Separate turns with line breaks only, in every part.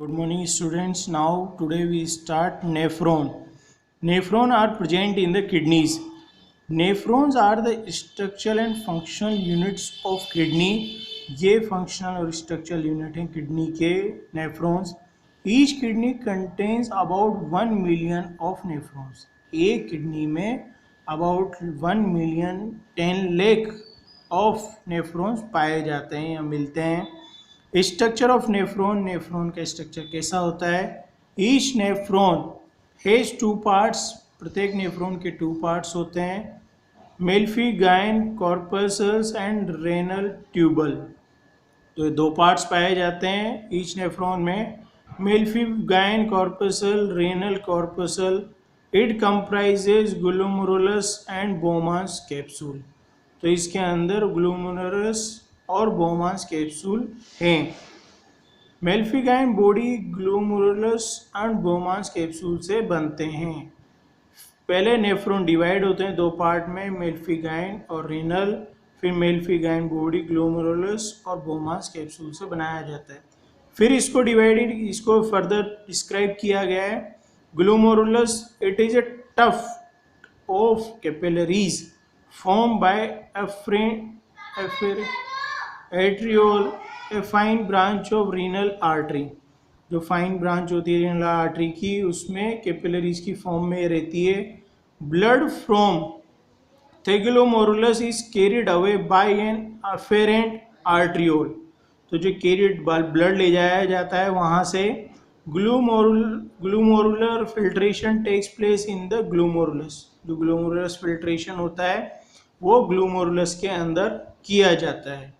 Good morning, students. Now, today we start nephron. Nephron are present in the kidneys. Nephrons are the structural and functional units of kidney. ये functional और structural unit हैं kidney के nephrons. Each kidney contains about 1 million of nephrons. एक kidney में about 1 million 10 lakh of nephrons पाए जाते हैं या मिलते हैं. Structure of nephron. नेफ्रॉन का स्ट्रक्चर कैसा होता है? Each nephron has two parts. प्रत्येक नेफ्रॉन के 2 पार्ट्स होते हैं. Malpighian corpuscles and renal tubule. तो ये 2 पार्ट्स पाए जाते हैं ईच नेफ्रॉन में. Malpighian corpuscle, renal corpuscle. It comprises glomerulus and Bowman's capsule. तो इसके अंदर ग्लोमेरुलस और बोमांस कैप्सूल हैं. Malpighian body glomerulus and Bowman's capsule से बनते हैं. पहले नेफ्रॉन डिवाइड होते हैं 2 पार्ट में, मेल्फिगाइन और रेनल. फिर मेल्फिगाइन बॉडी ग्लोमेरुलस और बोमांस कैप्सूल से बनाया जाता है. फिर इसको फर्दर डिस्क्राइब किया गया है. Glomerulus it is a tough of capillaries form by arteriole a fine branch of renal artery. जो फाइन ब्रांच होती है रीनल आर्टरी की, उसमें कैपिलरीज की फॉर्म में रहती है. Blood from glomerulus is carried away by an afferent arteriole. तो जो कैरिड ब्लड ले जाया जाता है वहाँ से. Glomerular filtration takes place in the glomerulus. जो ग्लोमेरुलस फिल्ट्रेशन होता है वो ग्लोमेरुलस के अंदर किया जाता है.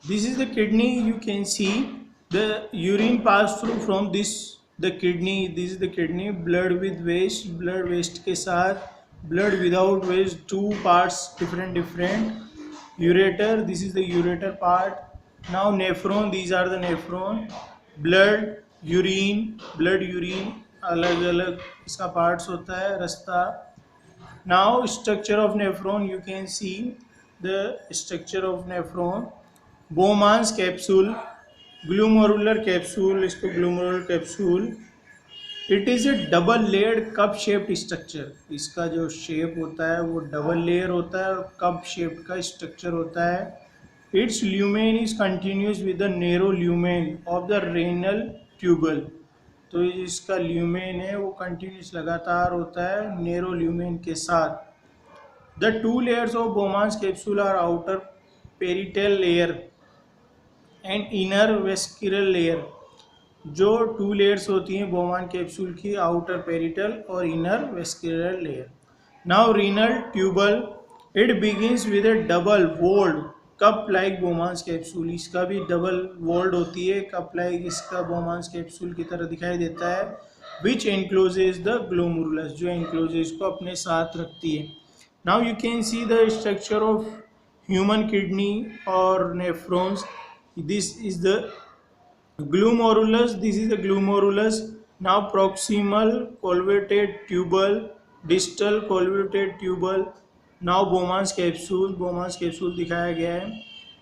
This is the kidney. You can see the urine pass through from the kidney. This is the kidney. Blood with waste. Blood waste के साथ blood without waste. 2 parts different. Ureter. This is the ureter part. Now nephron. These are the nephron. Blood, urine. Blood, urine अलग अलग इसका parts होता है. रास्ता. Now structure of nephron. You can see the structure of nephron. Bowman's capsule, glomerular capsule, इसको glomerular capsule. It is a double layered cup shaped structure. इसका जो shape होता है वो डबल लेयर होता है और कप शेप्ड का स्ट्रक्चर होता है. Its lumen is continuous with the narrow lumen of the renal tubule. तो इसका ल्यूमेन है वो कंटिन्यूस लगातार होता है नेरो ल्यूमेन के साथ. The 2 layers of Bowman's capsule are outer parietal layer and inner visceral layer. जो 2 लेयर्स होती हैं बोमान कैप्सूल की, आउटर पेरिटल और inner visceral layer. Now renal tubule. It begins with a double walled cup like Bowman's capsule. इसका भी double walled होती है, cup like इसका बोमांस कैप्सूल की तरह दिखाई देता है. विच एनक्लोजेज द ग्लोमेरुलस. जो एनक्लोजेज को अपने साथ रखती है. Now you can see the structure of human kidney और nephrons. This is the glomerulus. This is the glomerulus. Now proximal colvated tubule, distal colvated tubule. Now Bowman's capsule. Bowman's capsule दिखाया गया है.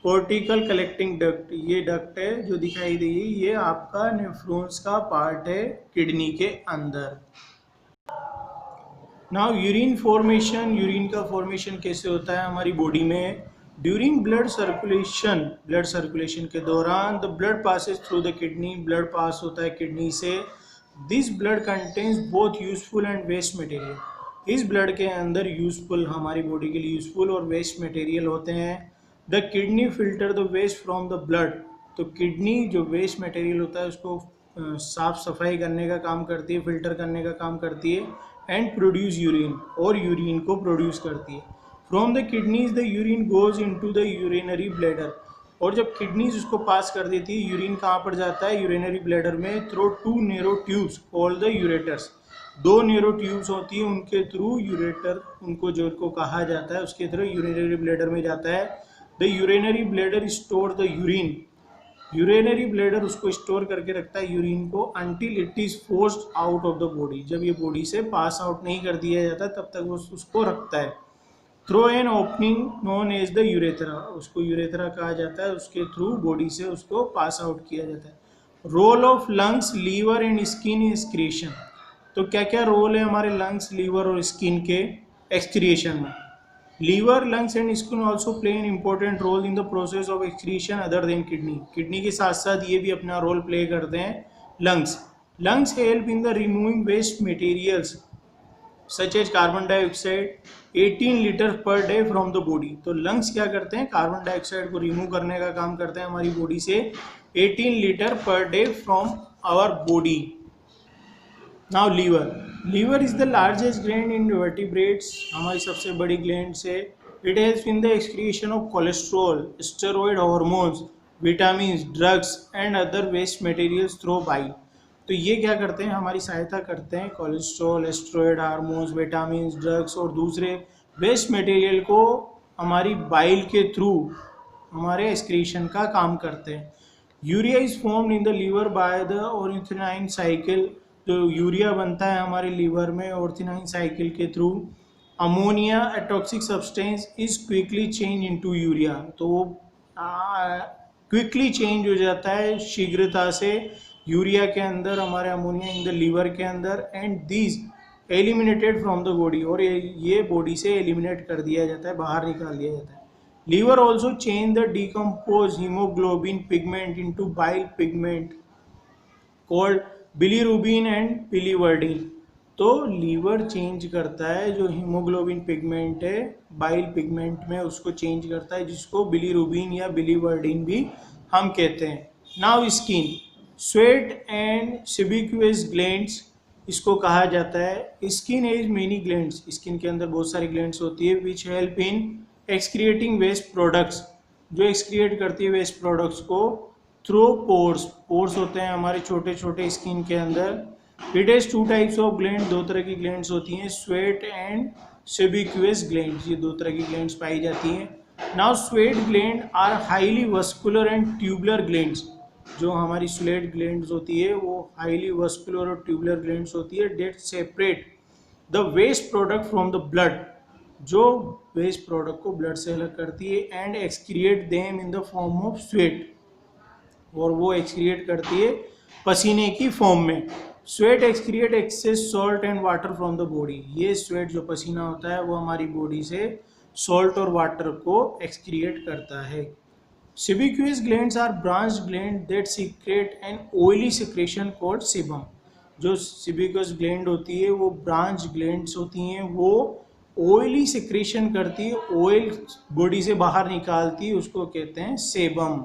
Cortical collecting duct. ये duct है जो दिखाई दी है, ये आपका नेफ्रॉन्स का पार्ट है किडनी के अंदर. Now urine formation. यूरिन का फॉर्मेशन कैसे होता है हमारी बॉडी में? ड्यूरिंग ब्लड सर्कुलेशन के दौरान the blood passes through the kidney. Blood pass होता है किडनी से. This blood contains both useful and waste material. इस ब्लड के अंदर यूजफुल, हमारी बॉडी के लिए यूजफुल और वेस्ट मटेरियल होते हैं. The kidney filter the waste from the blood. तो किडनी जो वेस्ट मटेरियल होता है उसको साफ सफाई करने का काम करती है, फिल्टर करने का काम करती है. And produce urine. और यूरिन को प्रोड्यूस करती है. From the kidneys the urine goes into the urinary bladder. और जब किडनीज उसको पास कर देती है, यूरिन कहाँ पर जाता है? यूरिनरी ब्लैडर में. Through 2 narrow tubes called the ureters. 2 narrow tubes होती हैं, उनके थ्रू यूरेटर, उनको जो को कहा जाता है, उसके थ्रू यूरिनरी ब्लैडर में जाता है. The urinary bladder store the urine. Urinary bladder उसको स्टोर करके रखता है यूरिन को until it is forced out of the body. जब ये बॉडी से पास आउट नहीं कर दिया जाता तब तक वो उसको रखता है. Through an opening known as the urethra. उसको यूरेथ्रा कहा जाता है. उसके थ्रू बॉडी से उसको पास आउट किया जाता है. Role of lungs, liver and skin excretion. तो क्या क्या रोल है हमारे लंग्स, लीवर और स्किन के एक्सक्रिएशन में? Liver, lungs and skin also play an important role in the process of excretion other than kidney. Kidney के साथ साथ ये भी अपना रोल प्ले करते हैं lungs. Lungs help in the removing waste materials such as carbon dioxide 18 litre per day from the body. तो lungs क्या करते हैं? कार्बन डाइऑक्साइड को रिमूव करने का काम करते हैं हमारी बॉडी से 18 litre per day from our body. Now liver is the largest gland in vertebrates, हमारी सबसे बड़ी ग्लैंड से। It helps in the excretion of cholesterol, steroid hormones, vitamin, drugs and other waste materials through bile. तो ये क्या करते हैं? हमारी सहायता करते हैं cholesterol, steroid hormones, vitamin, drugs और दूसरे वेस्ट मटेरियल को हमारी बाइल के थ्रू हमारे एक्सक्रीशन का काम करते हैं। Urea is formed in the liver by the ornithine cycle. जो यूरिया बनता है हमारे लीवर में ऑर्निथिनाइन साइकिल के थ्रू। Ammonia a toxic substance is quickly change into urea. तो वो क्विकली चेंज हो जाता है शीघ्रता से यूरिया के अंदर, हमारे अमोनिया इन द लीवर के अंदर, and these eliminated from the body, और ये बॉडी से एलिमिनेट कर दिया जाता है, बाहर निकाल दिया जाता है। Liver also change the decompose haemoglobin pigment into bile pigment called bilirubin and biliverdin. तो लीवर चेंज करता है जो हीमोग्लोबिन पिगमेंट है बाइल पिगमेंट में, उसको चेंज करता है, जिसको बिलीरुबिन या बिलीवर्डिन भी हम कहते हैं। Now skin, sweat and sebaceous glands इसको कहा जाता है। Skin has many glands, skin के अंदर बहुत सारी ग्लैंड्स होती है which help in excreting waste products, जो एक्सक्रिएट करती है वेस्ट प्रोडक्ट्स को थ्रू पोर्स। पोर्स होते हैं हमारे छोटे छोटे स्किन के अंदर। It is 2 types of gland, 2 तरह की ग्लैंड्स होती हैं, स्वेट एंड सेबिक्यूअस ग्लैंड्स, ये 2 तरह की ग्लैंड्स पाई जाती हैं। Now sweat gland are highly vascular and tubular glands. जो हमारी स्वेट ग्लैंड्स होती है वो हाईली वस्कुलर और ट्यूबुलर ग्लैंड्स होती है that separate the waste product from the blood, जो वेस्ट प्रोडक्ट को ब्लड से अलग करती है, and excrete them in the form of sweat, और वो एक्सक्रिएट करती है पसीने की फॉर्म में। Sweat excrete excess salt and water from the body. ये स्वेट जो पसीना होता है वो हमारी बॉडी से सॉल्ट और वाटर को एक्सक्रिएट करता है। Sebaceous glands are branched gland that secrete an oily secretion called sebum. जो सेबिक्यूअस ग्लैंड होती है वो ब्रांच ग्लैंड्स होती हैं, वो ऑयली सेक्रेशन करती है, ऑयल बॉडी से बाहर निकालती है, उसको कहते हैं सेबम।